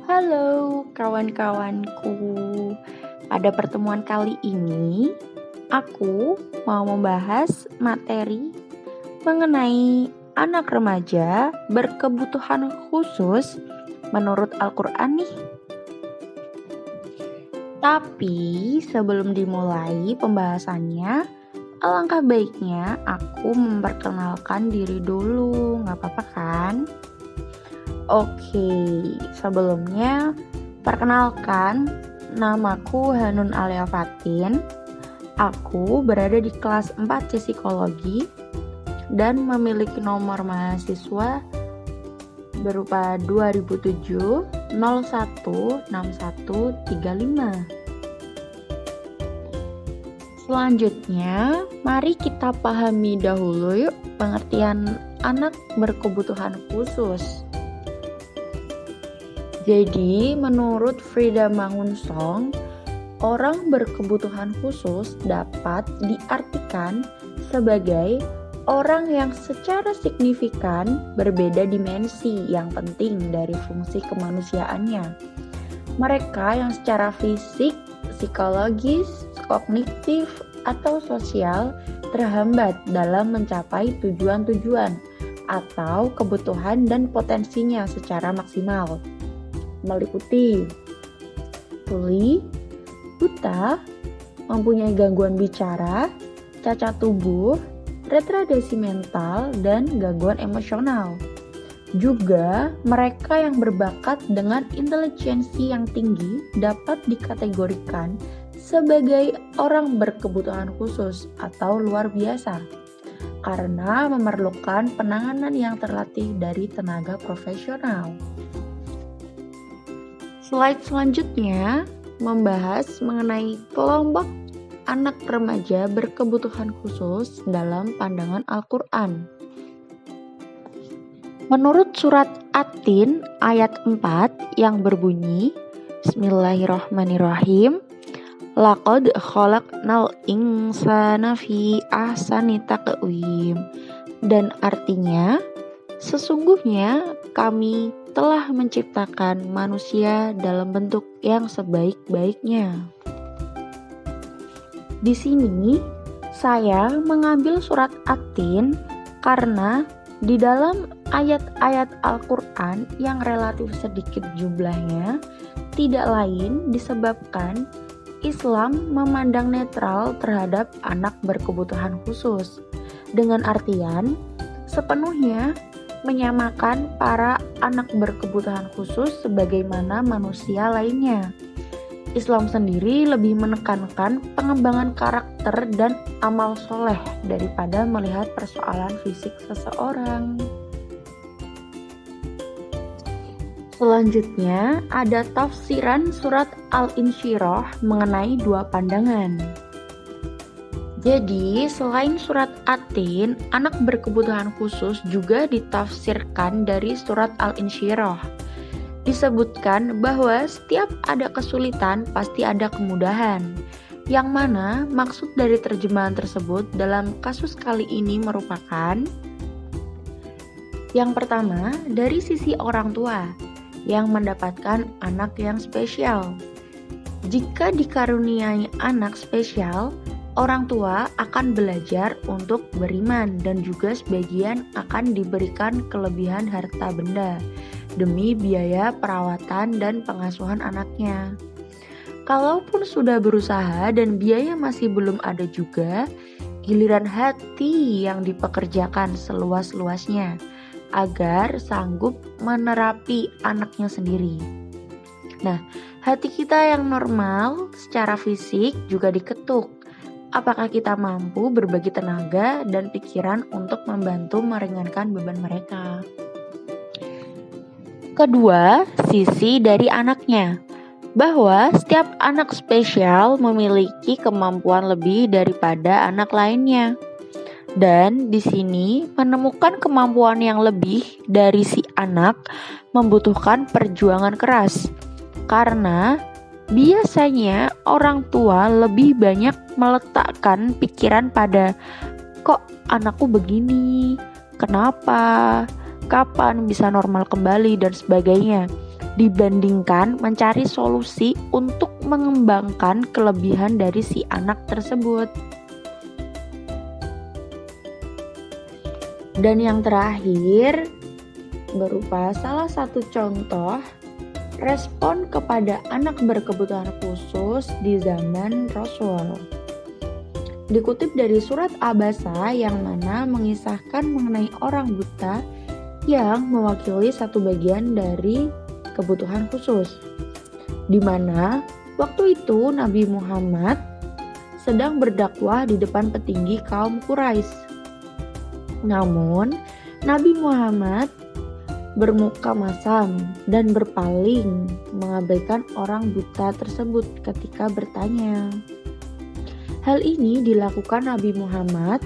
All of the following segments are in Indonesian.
Halo kawan-kawanku. Pada pertemuan kali ini, aku mau membahas materi mengenai anak remaja berkebutuhan khusus menurut Al-Quran nih. Tapi sebelum dimulai pembahasannya, alangkah baiknya aku memperkenalkan diri dulu, gak apa-apa kan? Oke, sebelumnya perkenalkan, namaku Hanun Alia Fatin. Aku berada di kelas 4 Psikologi dan memiliki nomor mahasiswa berupa 2007 01 6135. Selanjutnya, mari kita pahami dahulu yuk pengertian anak berkebutuhan khusus. Jadi, menurut Frida Mangunsong, orang berkebutuhan khusus dapat diartikan sebagai orang yang secara signifikan berbeda dimensi yang penting dari fungsi kemanusiaannya. Mereka yang secara fisik, psikologis, kognitif, atau sosial terhambat dalam mencapai tujuan-tujuan atau kebutuhan dan potensinya secara maksimal, meliputi tuli, buta, mempunyai gangguan bicara, cacat tubuh, retardasi mental, dan gangguan emosional. Juga mereka yang berbakat dengan intelijensi yang tinggi dapat dikategorikan sebagai orang berkebutuhan khusus atau luar biasa karena memerlukan penanganan yang terlatih dari tenaga profesional. Slide selanjutnya membahas mengenai kelompok anak remaja berkebutuhan khusus dalam pandangan Al-Quran. Menurut surat At-Tin ayat 4 yang berbunyi, Bismillahirrahmanirrahim, Laqad khalaqnal insana fi ahsani taqwim. Dan artinya, sesungguhnya kami telah menciptakan manusia dalam bentuk yang sebaik-baiknya. Di sini, saya mengambil surat At-Tin karena di dalam ayat-ayat Al-Quran yang relatif sedikit jumlahnya, tidak lain disebabkan Islam memandang netral terhadap anak berkebutuhan khusus, dengan artian sepenuhnya menyamakan para anak berkebutuhan khusus sebagaimana manusia lainnya. Islam sendiri lebih menekankan pengembangan karakter dan amal soleh daripada melihat persoalan fisik seseorang. Selanjutnya ada tafsiran surat Al-Insyirah mengenai dua pandangan. Jadi, selain surat At-Tin, anak berkebutuhan khusus juga ditafsirkan dari surat Al-Insyirah. Disebutkan bahwa setiap ada kesulitan pasti ada kemudahan, yang mana maksud dari terjemahan tersebut dalam kasus kali ini merupakan yang pertama, dari sisi orang tua yang mendapatkan anak yang spesial. Jika dikaruniai anak spesial, orang tua akan belajar untuk beriman dan juga sebagian akan diberikan kelebihan harta benda demi biaya perawatan dan pengasuhan anaknya. Kalaupun sudah berusaha dan biaya masih belum ada juga, giliran hati yang dipekerjakan seluas-luasnya agar sanggup menerapi anaknya sendiri. Nah, hati kita yang normal secara fisik juga diketuk. Apakah kita mampu berbagi tenaga dan pikiran untuk membantu meringankan beban mereka? Kedua, sisi dari anaknya, bahwa setiap anak spesial memiliki kemampuan lebih daripada anak lainnya. Dan di sini menemukan kemampuan yang lebih dari si anak membutuhkan perjuangan keras. Karena biasanya orang tua lebih banyak meletakkan pikiran pada kok anakku begini, kenapa, kapan bisa normal kembali dan sebagainya. dibandingkan mencari solusi untuk mengembangkan kelebihan dari si anak tersebut. Dan yang terakhir berupa salah satu contoh respon kepada anak berkebutuhan khusus di zaman Rasul. Dikutip dari surat Abasa yang mana mengisahkan mengenai orang buta yang mewakili satu bagian dari kebutuhan khusus, di mana waktu itu Nabi Muhammad sedang berdakwah di depan petinggi kaum Quraisy. Namun Nabi Muhammad bermuka masam dan berpaling mengabaikan orang buta tersebut ketika bertanya. Hal ini dilakukan Nabi Muhammad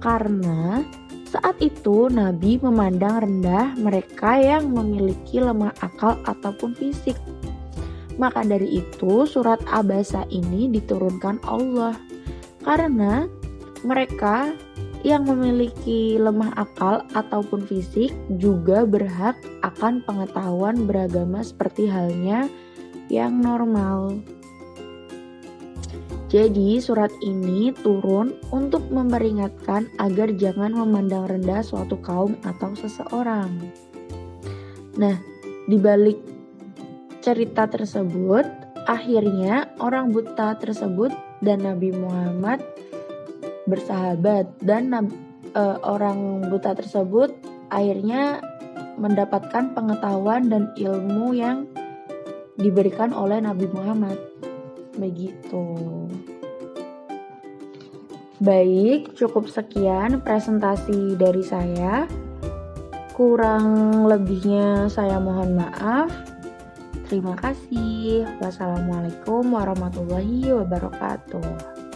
karena saat itu Nabi memandang rendah mereka yang memiliki lemah akal ataupun fisik. Maka dari itu surat Abasa ini diturunkan Allah karena mereka yang memiliki lemah akal ataupun fisik juga berhak akan pengetahuan beragama seperti halnya yang normal. Jadi surat ini turun untuk memperingatkan agar jangan memandang rendah suatu kaum atau seseorang. Nah, di balik cerita tersebut, akhirnya orang buta tersebut dan Nabi Muhammad bersahabat dan orang buta tersebut akhirnya mendapatkan pengetahuan dan ilmu yang diberikan oleh Nabi Muhammad. Begitu. Baik, cukup sekian presentasi dari saya. Kurang lebihnya saya mohon maaf. Terima kasih. Wassalamualaikum warahmatullahi wabarakatuh.